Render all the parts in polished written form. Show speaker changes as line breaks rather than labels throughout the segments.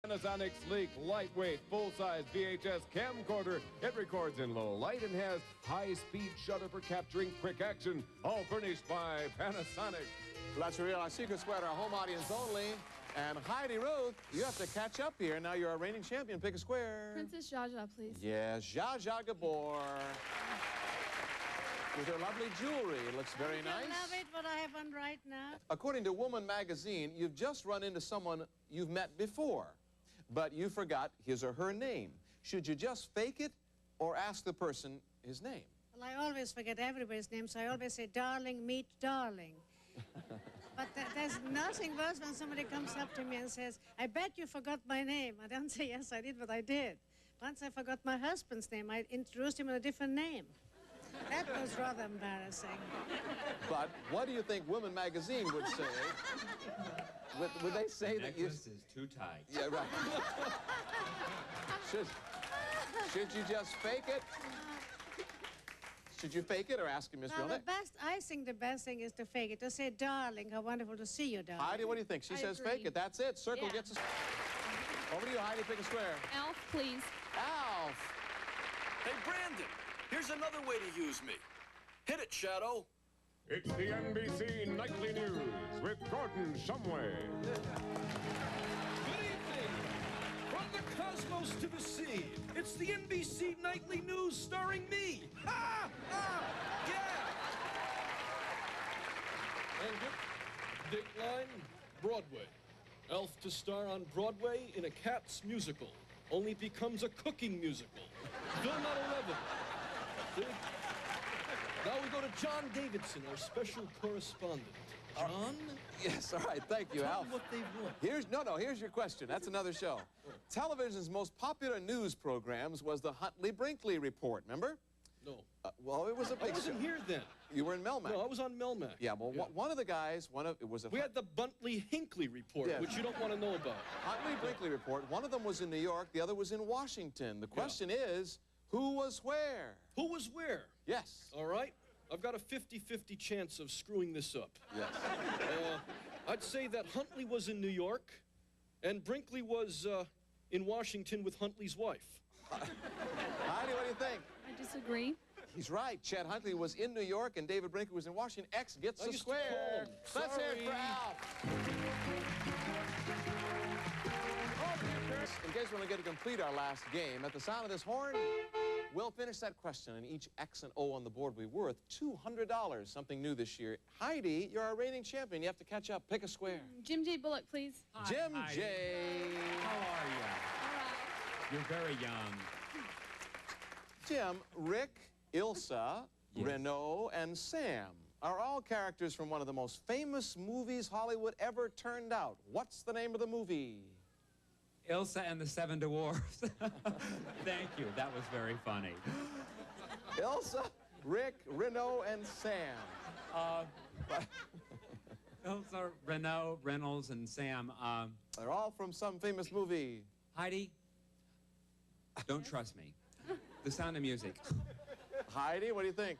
Panasonic sleek, lightweight, full-size VHS camcorder. It records in low light and has high-speed shutter for capturing quick action. All furnished by Panasonic.
Well, that's real. Our secret squad, our home audience only. And Heidi, Ruth, you have to catch up here. Now you're a reigning champion. Pick a square.
Princess Zsa Zsa, please.
Yes, Zsa Zsa Gabor. With her lovely jewelry. It looks very nice.
I love it, what I have on right now.
According to Woman magazine, you've just run into someone you've met before, but you forgot his or her name. Should you just fake it or ask the person his name?
Well, I always forget everybody's name, so I always say, darling, meet darling. But there's nothing worse when somebody comes up to me and says, I bet you forgot my name. I don't say, yes, I did, but I did. Once I forgot my husband's name. I introduced him with a different name. That was rather embarrassing.
But what do you think Woman magazine would say? Would they say that you...
Necklace is too tight.
Yeah, right. Should you just fake it? Should you fake it or ask him his real name?
I think the best thing is to fake it. To say, darling, how wonderful to see you, darling.
Heidi, what do you think? She says
agree.
fake it. That's it. Circle gets a... Over to you, Heidi. Pick a square.
Alf, please.
Alf.
Hey, Brandon, here's another way to use me. Hit it, Shadow.
It's the NBC Nightly News with Gordon Shumway.
Good evening! From the cosmos to the sea, it's the NBC Nightly News starring me. Ha! Ha! Yeah! And Dateline, Broadway. Elf to star on Broadway in a Cats musical. Only becomes a cooking musical. Film at 11. Now we go to John Davidson, our special correspondent. John?
Yes, all right. Thank you,
Tell
Alf.
me what they want.
Here's your question. That's another show. Television's most popular news programs was the Huntley-Brinkley Report, remember?
No.
Well, it was a big
I wasn't
show.
here then.
You were in Melmac.
No, I was on Melmac.
Yeah, well, one of the guys, it was a...
We had the Buntley-Hinckley Report,
Yes.
which you don't want to know about.
Huntley-Brinkley Report. One of them was in New York, the other was in Washington. The question is, who was where?
Who was where?
Yes.
All right. I've got a 50-50 chance of screwing this up.
Yes.
I'd say that Huntley was in New York, and Brinkley was in Washington with Huntley's wife.
Heidi, what do you think?
I disagree.
He's right. Chad Huntley was in New York, and David Brinkley was in Washington. X gets the
used to
square.
call him.
Let's hear it for
Sorry.
Alf. In case we want to get to complete our last game, at the sound of this horn, we'll finish that question, and each X and O on the board will be worth $200, something new this year. Heidi, you're our reigning champion. You have to catch up. Pick a square.
Jim J. Bullock, please.
Hi,
Jim
Heidi.
J.
How are you?
All right.
You're very young.
Jim, Rick, Ilsa,
Yes.
Renault, and Sam are all characters from one of the most famous movies Hollywood ever turned out. What's the name of the movie?
Ilsa and the Seven Dwarfs. Thank you. That was very funny.
Ilsa, Rick, Renault, and Sam.
Ilsa, Renault, Reynolds, and Sam.
They're all from some famous movie.
Heidi, don't trust me. The Sound of Music.
Heidi, what do you think?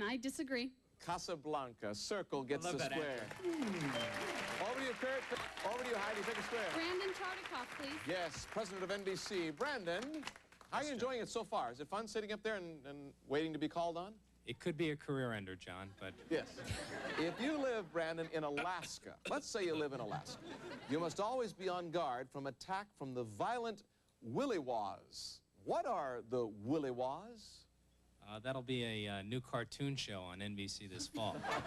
I disagree.
Casablanca. Circle gets
I love
the
that
square. Over to you, Kurt. Over to you, Heidi. Pick a square.
Brandon Tartikoff, please.
Yes, president of NBC. Brandon, how are you enjoying it so far? Is it fun sitting up there and waiting to be called on?
It could be a career ender, John, but...
Yes. If you live, Brandon, in Alaska, let's say you live in Alaska, you must always be on guard from attack from the violent Willywaws. What are the Willywaws?
that'll be a new cartoon show on NBC this fall.
Oh,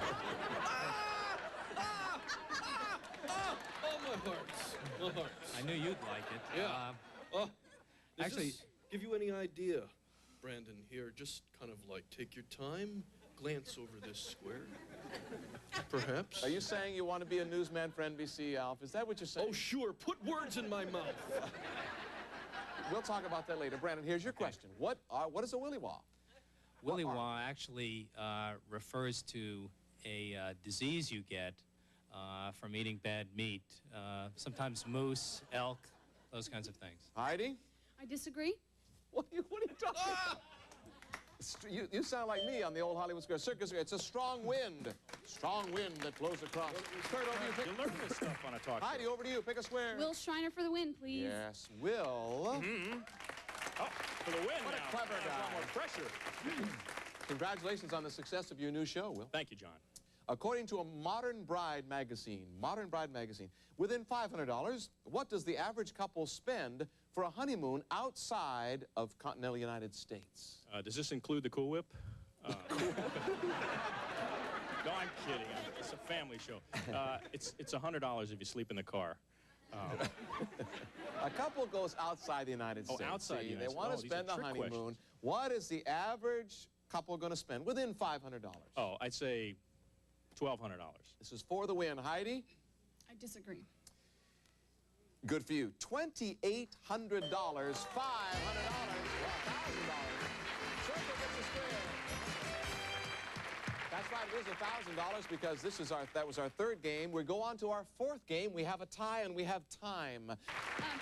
my hearts. My hearts.
I knew you'd like it.
Yeah. Does
actually-
this give you any idea, Brandon, here? Just kind of like take your time, glance over this square. Perhaps.
Are you saying you want to be a newsman for NBC, Alf? Is that what you're saying?
Oh, sure. Put words in my mouth.
We'll talk about that later. Brandon, here's your question. What is a Willywaw?
Willywaw actually refers to a disease you get from eating bad meat. Sometimes moose, elk, those kinds of things.
Heidi?
I disagree.
What are you talking about? You sound like me on the old Hollywood Square Circus. It's a strong wind. Strong wind that blows across. Kurt, over to you.
You learn this stuff on a talk show.
Heidi, over to you. Pick a square.
Will Schreiner for the win, please.
Yes, Will.
Oh, for the win
What
now.
a clever
That's a lot
guy.
more pressure.
Congratulations on the success of your new show, Will.
Thank you, John.
According to a Modern Bride magazine, within $500, what does the average couple spend for a honeymoon outside of continental United States?
Does this include the Cool Whip? No, I'm kidding. It's a family show. It's $100 if you sleep in the car.
A couple goes outside the United States.
Outside the United
They want to
States. Oh,
spend
these
a
are trick
honeymoon.
questions.
What is the average couple going to spend within $500?
Oh, I'd say $1,200.
This is for the win. Heidi?
I disagree.
Good for you. $2,800, $500, $1,000. Circle gets a square. That's right, it is $1,000 because that was our third game. We go on to our fourth game. We have a tie and we have time.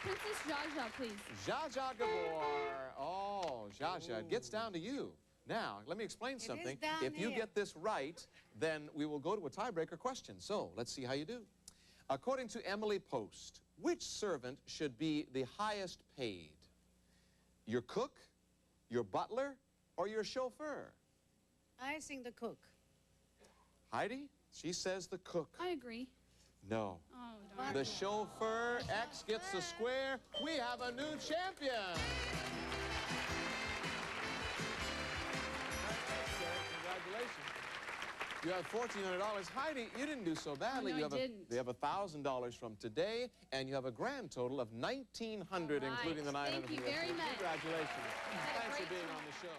Princess Zsa Zsa, please.
Zsa Zsa Gabor. Oh, Zsa Zsa. It gets down to you. Now, let me explain something.
down
If you
here.
get this right, then we will go to a tiebreaker question. So, let's see how you do. According to Emily Post, which servant should be the highest paid? Your cook, your butler, or your chauffeur?
I think the cook.
Heidi? She says the cook.
I agree.
No.
Oh, darn.
The chauffeur. X gets the square. We have a new champion. Congratulations. You have $1,400. Heidi, you didn't do so badly.
Oh, no, I didn't.
You have $1,000 from today, and you have a grand total of $1,900,
All right.
including the $900.
Thank you very much.
Congratulations.
had a
Thanks for
great
being
time.
on the show.